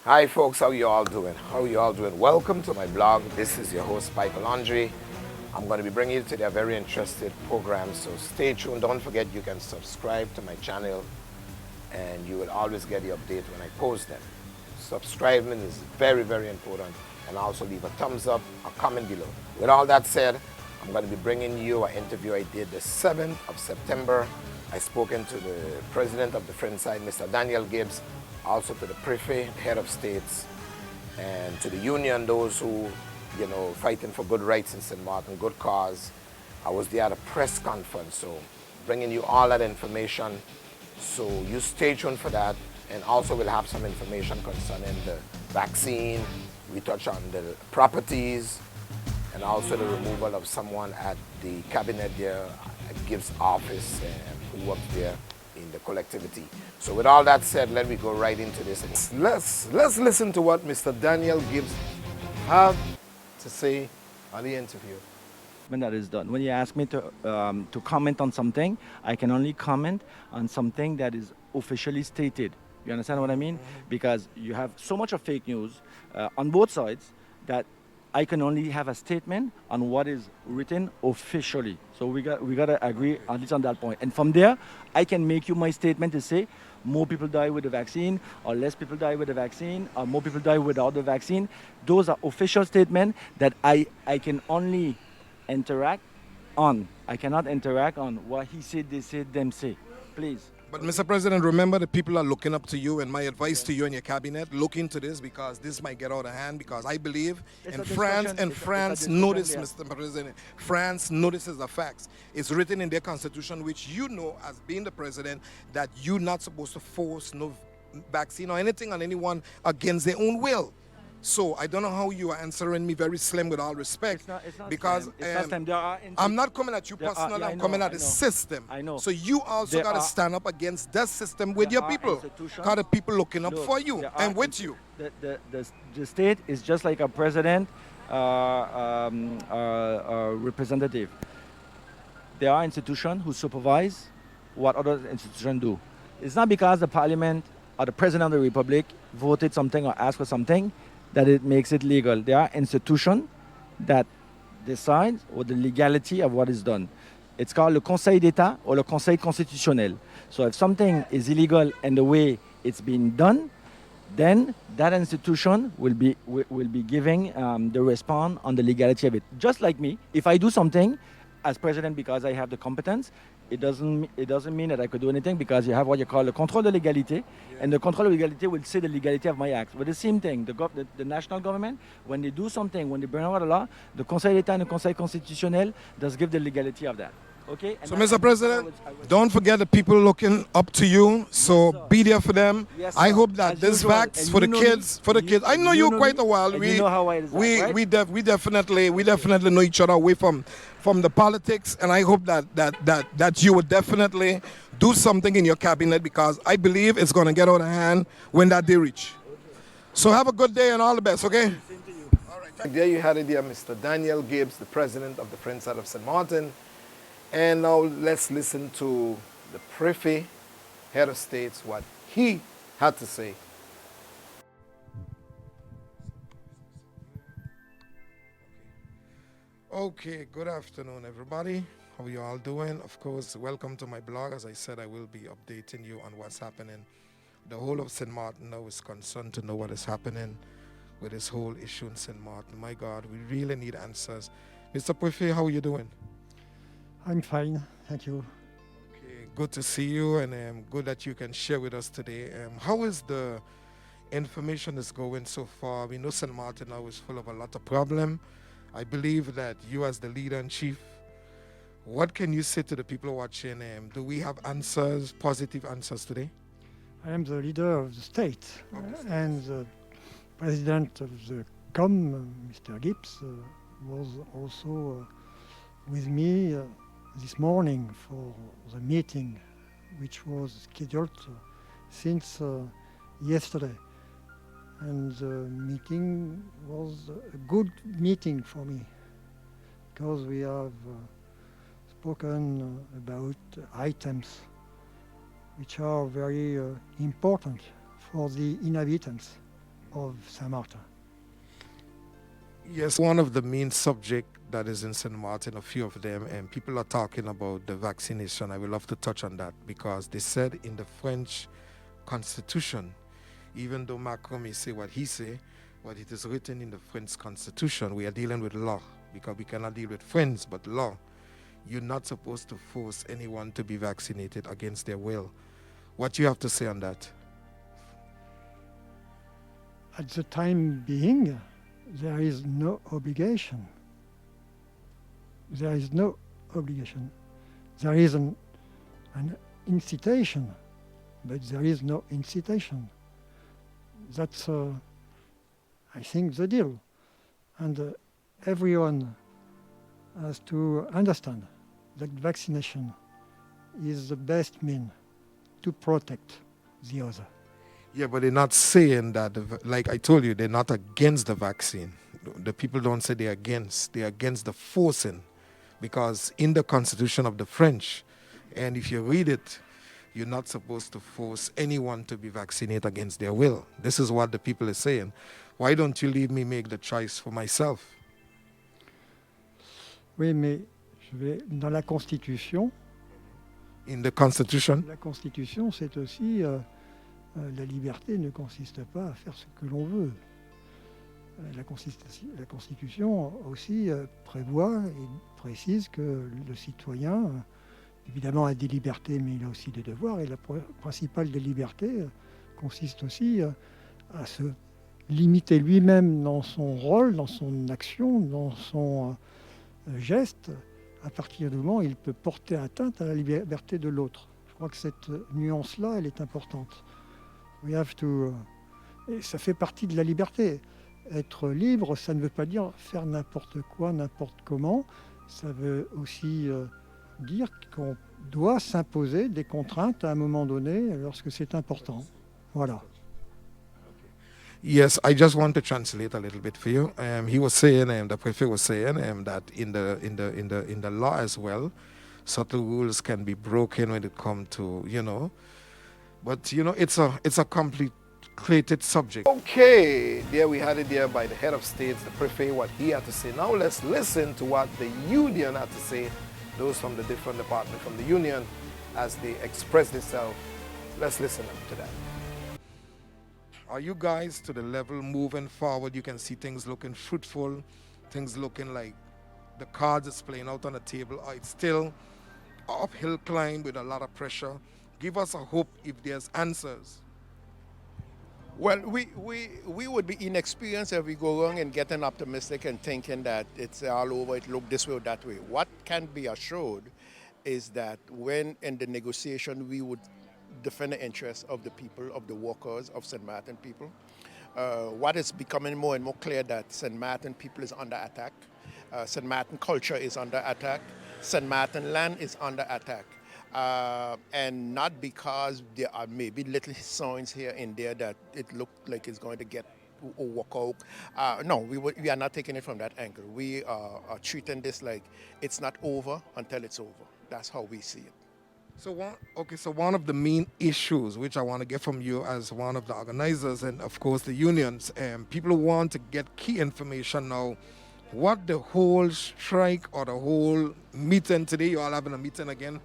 Hi folks, how you all doing? How you all doing? Welcome to my blog. This is your host, Piper Laundry. I'm going to be bringing you today a very interesting program, so stay tuned. Don't forget you can subscribe to my channel and you will always get the update when I post them. Subscribing is very, very important, and also leave a thumbs up, a comment below. With all that said, I'm going to be bringing you an interview I did the 7th of September. I spoken to the president of the French side, Mr. Daniel Gibbs, also to the prefect, head of states, and to the union, those who, fighting for good rights in St. Martin, good cause. I was there at a press conference, so bringing you all that information. So you stay tuned for that, and also we'll have some information concerning the vaccine. We touch on the properties, and also the removal of someone at the cabinet there at Gibbs' office who worked there in the collectivity. So with all that said, let me go right into this. Let's listen to what Mr. Daniel Gibbs have to say on the interview. When that is done, when you ask me to comment on something, I can only comment on something that is officially stated. You understand what I mean? Because you have so much of fake news on both sides that I can only have a statement on what is written officially. So we got to agree at least on that point. And from there, I can make you my statement to say more people die with the vaccine, or less people die with the vaccine, or more people die without the vaccine. Those are official statements that I can only interact on. I cannot interact on what he said, they said, them say. Please. But Mr. President, remember the people are looking up to you, and my advice to you and your cabinet, look into this, because this might get out of hand, because I believe France notice, Mr. President, France notices the facts. It's written in their constitution, which you know as being the president, that you're not supposed to force no vaccine or anything on anyone against their own will. So I don't know how you are answering me very slim, with all respect, it's not because slim. It's not slim. There are I'm not coming at you personally, I'm coming at the system. I know. So you also got to stand up against that system with your people. Got the people looking up for you and with you. The state is just like a president, representative. There are institutions who supervise what other institutions do. It's not because the parliament or the president of the republic voted something or asked for something that it makes it legal. There are institutions that decide or the legality of what is done. It's called le Conseil d'État or le Conseil constitutionnel. So if something is illegal in the way it's being done, then that institution will be giving the response on the legality of it. Just like me, if I do something as president because I have the competence, it doesn't mean that I could do anything, because you have what you call the contrôle de légalité, and the contrôle de légalité will say the legality of my acts. But the same thing, the national government, when they do something, when they bring out a law, the Conseil d'État and the Conseil constitutionnel does give the legality of that. Okay? And so, Mr. President, don't forget the people looking up to you. So be there for them. Yes, I hope that this vax for the kids, I know you quite a while. We know how it is. We definitely know each other away from the politics, and I hope that you would definitely do something in your cabinet, because I believe it's going to get out of hand when that day reach. So have a good day and all the best. Okay. Same to you. All right. There you had it, there, Mr. Daniel Gibbs, the president of the French side of St. Martin. And now let's listen to the prefect, head of states, what he had to say. Okay, good afternoon, everybody. How are you all doing? Of course, welcome to my blog. As I said, I will be updating you on what's happening. The whole of St. Martin now is concerned to know what is happening with this whole issue in St. Martin. My God, we really need answers. Mr. Prefect, how are you doing? I'm fine, thank you. Okay, good to see you, and good that you can share with us today. How is the information is going so far? We know St. Martin now is full of a lot of problem. I believe that you, as the leader in chief, what can you say to the people watching? Do we have answers, positive answers today? I am the leader of the state, and the president of the COM, Mr. Gibbs, was also with me this morning for the meeting, which was scheduled since yesterday. And the meeting was a good meeting for me, because we have spoken about items which are very important for the inhabitants. of Saint Martin. Yes, one of the main subject that is in St. Martin, a few of them, and people are talking about the vaccination. I would love to touch on that because they said in the French Constitution, even though Macron may say what he say, but it is written in the French Constitution, we are dealing with law because we cannot deal with friends, but law. You're not supposed to force anyone to be vaccinated against their will. What you have to say on that? At the time being, there is no obligation. There is no obligation. There is an incitation, but there is no incitation. That's, I think, the deal. And everyone has to understand that vaccination is the best means to protect the other. Yeah, but they're not saying that, like I told you, they're not against the vaccine. The people don't say they're against the forcing. Because in the Constitution of the French, and if you read it, you're not supposed to force anyone to be vaccinated against their will. This is what the people are saying. Why don't you leave me make the choice for myself? Oui, mais dans la Constitution. In the Constitution? La Constitution, c'est aussi la liberté ne consiste pas à faire ce que l'on veut. La Constitution aussi prévoit et précise que le citoyen, évidemment, a des libertés, mais il a aussi des devoirs. Et la principale des libertés consiste aussi à se limiter lui-même dans son rôle, dans son action, dans son geste, à partir du moment où il peut porter atteinte à la liberté de l'autre. Je crois que cette nuance-là, elle est importante. We have to, et ça fait partie de la liberté. Être libre, ça ne veut pas dire faire n'importe quoi, n'importe comment. Ça veut aussi dire qu'on doit s'imposer des contraintes à un moment donné lorsque c'est important. Voilà. Yes, I just want to translate a little bit for you. He was saying, the prefect was saying that in the law as well, certain rules can be broken when it comes to, but it's a complicated subject. Okay, there we had it there by the head of states, the prefect, what he had to say. Now let's listen to what the union had to say, those from the different departments from the union, as they express themselves. Let's listen to that. Are you guys to the level moving forward? You can see things looking fruitful, things looking like the cards is playing out on the table. Or it's still an uphill climb with a lot of pressure. Give us a hope if there's answers. Well, we would be inexperienced if we go wrong and getting optimistic and thinking that it's all over, it look this way or that way. What can be assured is that when in the negotiation we would defend the interests of the people, of the workers, of St. Martin people. What is becoming more and more clear that St. Martin people is under attack. St. Martin culture is under attack. St. Martin land is under attack. And not because there are maybe little signs here and there that it looked like it's going to get or work out. No, we are not taking it from that angle. We are treating this like it's not over until it's over. That's how we see it. So one of the main issues which I want to get from you as one of the organizers and of course the unions, people want to get key information now. What the whole strike or the whole meeting today, you all having a meeting again,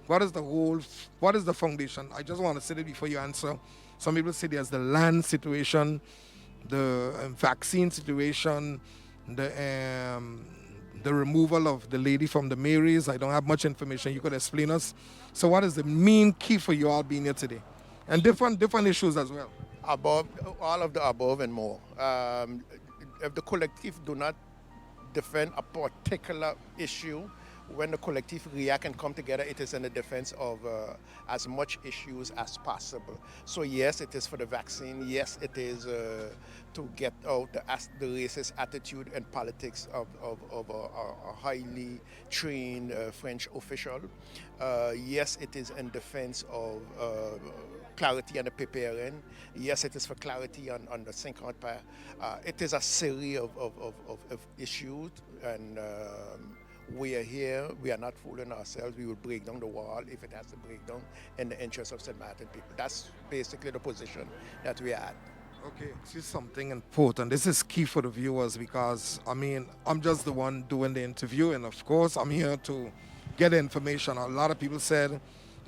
what is the foundation? I just want to say it before you answer. Some people say there's the land situation, the vaccine situation, the removal of the lady from the Marys. I don't have much information. You could explain us. So what is the main key for you all being here today? And different issues as well. Above, all of the above and more. If the collective do not defend a particular issue, when the collective react and come together, it is in the defense of as much issues as possible. So yes, it is for the vaccine. Yes, it is to get out the racist attitude and politics of a highly trained French official. Yes, it is in defense of clarity on the PPRN. Yes, it is for clarity on the 50 pas. It is a series of issues, and we are here. We are not fooling ourselves. We will break down the wall if it has to break down in the interest of St. Martin people. That's basically the position that we are at. Okay, this is something important. This is key for the viewers because, I mean, I'm just the one doing the interview, and of course, I'm here to get the information. A lot of people said,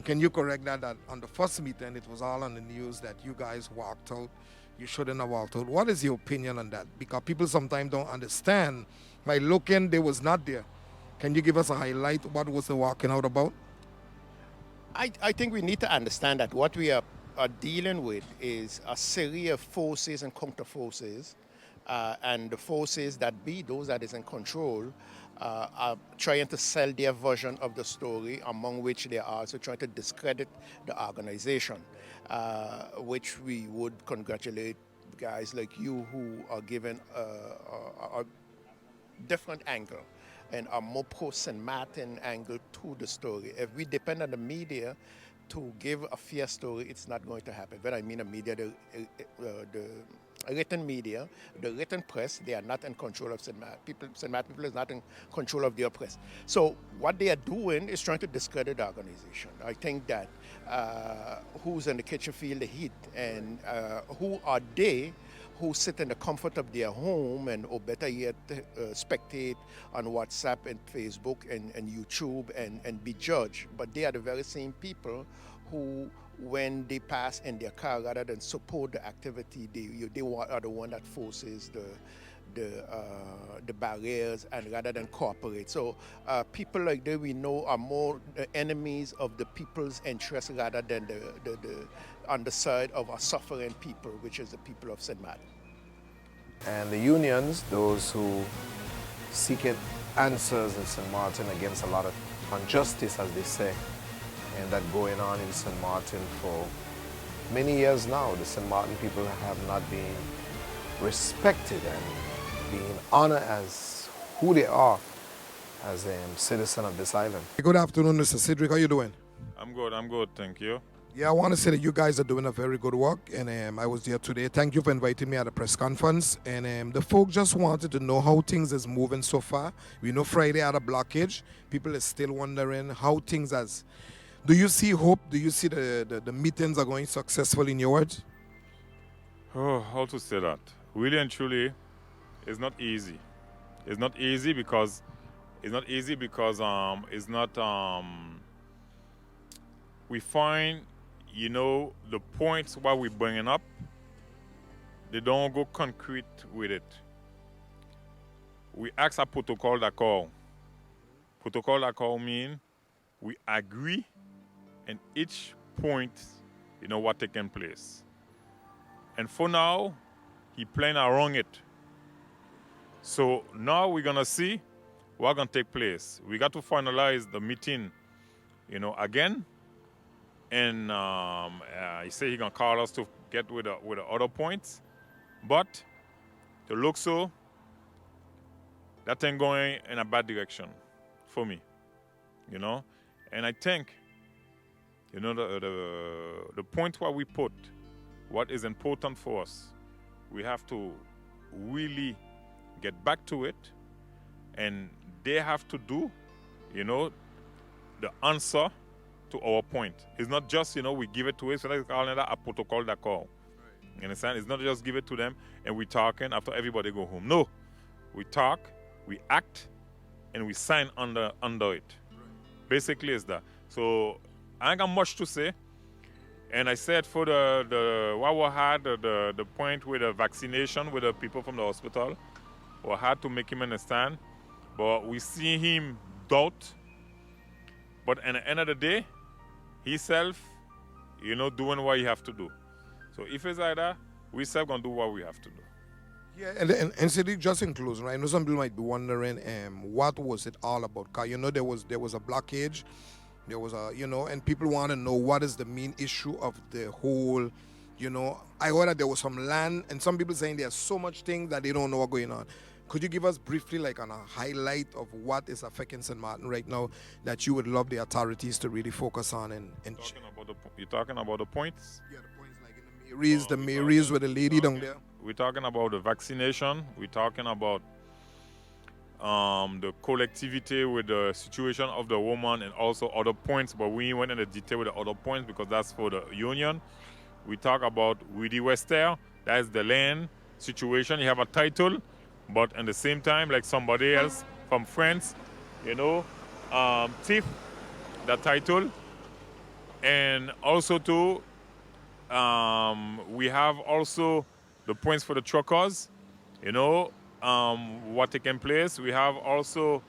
can you correct that on the first meeting, it was all on the news that you guys walked out. You shouldn't have walked out. What is your opinion on that? Because people sometimes don't understand. By looking, they was not there. Can you give us a highlight? What was the walking out about? I think we need to understand that what we are dealing with is a series of forces and counter forces, and the forces that be those that is in control are trying to sell their version of the story, among which they are also trying to discredit the organization, which we would congratulate guys like you who are given a different angle and a more pro-St. Martin angle to the story. If we depend on the media to give a fair story, it's not going to happen. When I mean the media, the written media, the written press, they are not in control of St. Martin. St. Martin people is not in control of their press. So what they are doing is trying to discredit the organization. I think that who's in the kitchen feel the heat, and who are they who sit in the comfort of their home and, or better yet, spectate on WhatsApp and Facebook and YouTube and be judged. But they are the very same people who, when they pass in their car, rather than support the activity, they are the one that forces the barriers, and rather than cooperate. So people like that we know are more the enemies of the people's interests rather than the on the side of a suffering people, which is the people of St. Martin. And the unions, those who seek answers in St. Martin against a lot of injustice, as they say, and that going on in St. Martin for many years now. The St. Martin people have not been respected and being honored as who they are as a citizen of this island. Good afternoon, Mr. Cedric. How you doing? I'm good, thank you. Yeah, I want to say that you guys are doing a very good work, and I was there today. Thank you for inviting me at the press conference. And the folks just wanted to know how things is moving so far. We know Friday had a blockage. People are still wondering how things has. Do you see hope? Do you see the meetings are going successful in your words? Oh, how to say that? Really and truly, it's not easy. It's not easy because we find, you know, the points what we're bringing up, they don't go concrete with it. We ask a protocol d'accord. Protocol d'accord mean we agree in each point, you know, what taking place. And for now, he playing around it. So now we're gonna see what's gonna take place. We got to finalize the meeting, you know, again. And he said he's gonna call us to get with the other points, but to look so, that ain't going in a bad direction for me, you know. And I think, you know, the point where we put what is important for us, we have to really get back to it, and they have to do, you know, the answer to our point. It's not just, you know, we give it to it, so let's call it a protocol d'accord. You understand? It's not just give it to them and we talking after everybody go home. No, we talk, we act, and we sign under it. Basically, it's that. So I ain't got much to say. And I said for the what we had the point with the vaccination with the people from the hospital, we had to make him understand, but we see him doubt. But at the end of the day, himself, you know, doing what he have to do. So if it's like that, we self gonna do what we have to do. Yeah, and Cedric, just in closing, right? I know some people might be wondering, what was it all about? Cause you know there was a blockage, there was a, you know, and people want to know what is the main issue of the whole, you know. I heard that there was some land, and some people saying there's so much things that they don't know what's going on. Could you give us briefly, like, on a highlight of what is affecting St. Martin right now that you would love the authorities to really focus on? You're talking about the points? Yeah, the points like in the Marys with the lady down there. We're talking about the vaccination. We're talking about the collectivity with the situation of the woman and also other points, but we went into detail with the other points because that's for the union. We talk about Woody Wester, That is the land situation. You have a title, but at the same time, like somebody else from France, thief that title. And also too, we have also the points for the truckers, what taking place. We have also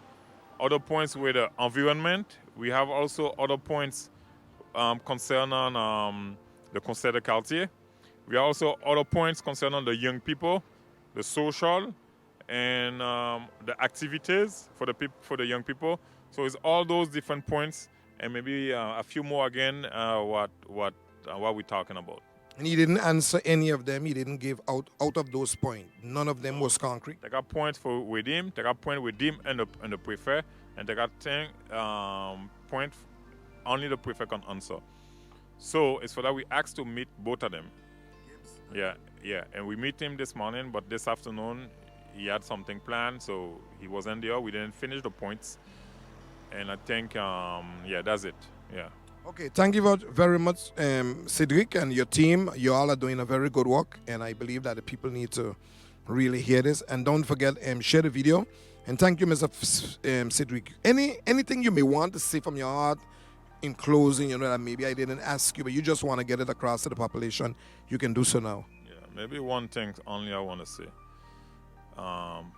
other points with the environment. We have also other points concerning the Conseil de Quartier. We have also other points concerning the young people, the social, and the activities for the young people. So it's all those different points, and maybe a few more again. What we're talking about. And he didn't answer any of them. He didn't give out of those points. None of them was concrete. They got points with him. They got point with him and the prefect, and they got point only the prefect can answer. So it's for that we asked to meet both of them. Yeah. And we meet him this morning, but this afternoon he had something planned, so he wasn't there. We didn't finish the points, and I think that's it. Yeah. Okay, thank you very much, Cedric and your team. You all are doing a very good work, and I believe that the people need to really hear this. And don't forget, share the video. And thank you, Mr. Cedric. Anything you may want to say from your heart in closing, that maybe I didn't ask you, but you just want to get it across to the population, you can do so now. Yeah, maybe one thing only I want to say.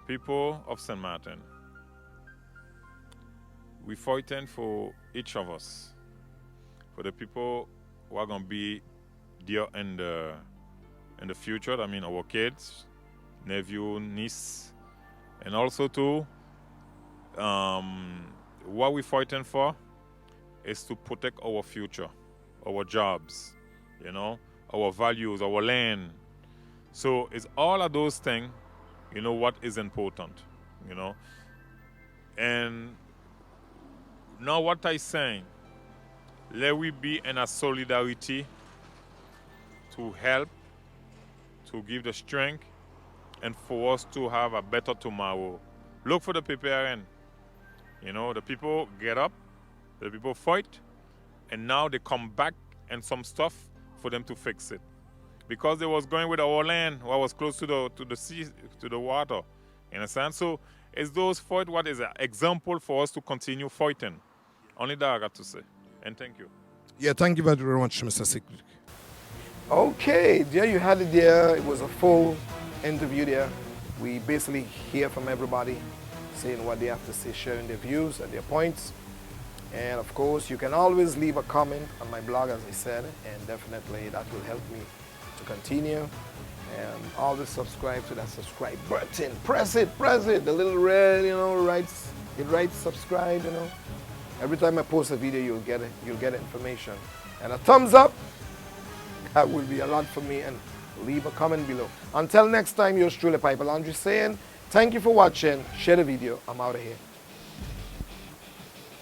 People of St. Martin, we're fighting for each of us. For the people who are going to be there in the future, I mean our kids, nephew, niece, and also too, what we're fighting for is to protect our future, our jobs, our values, our land. So it's all of those things, what is important, And now what I'm saying, let we be in a solidarity to help, to give the strength, and for us to have a better tomorrow. Look for the preparing. The people get up, the people fight, and now they come back and some stuff for them to fix it. Because they was going with our land, what was close to the sea, to the water. You understand? So it's those fight what is an example for us to continue fighting. Only that I got to say. And thank you. Yeah, thank you very much, Mr. Cedric. Okay, there you had it there. It was a full interview there. We basically hear from everybody, saying what they have to say, sharing their views and their points. And of course, you can always leave a comment on my blog, as I said, and definitely that will help me to continue. And always subscribe to that subscribe button. Press it, the little red, it writes subscribe, Every time I post a video, you'll get information. And a thumbs up, that will be a lot for me, and leave a comment below. Until next time, yours truly, Piper Laundry, saying thank you for watching. Share the video. I'm out of here.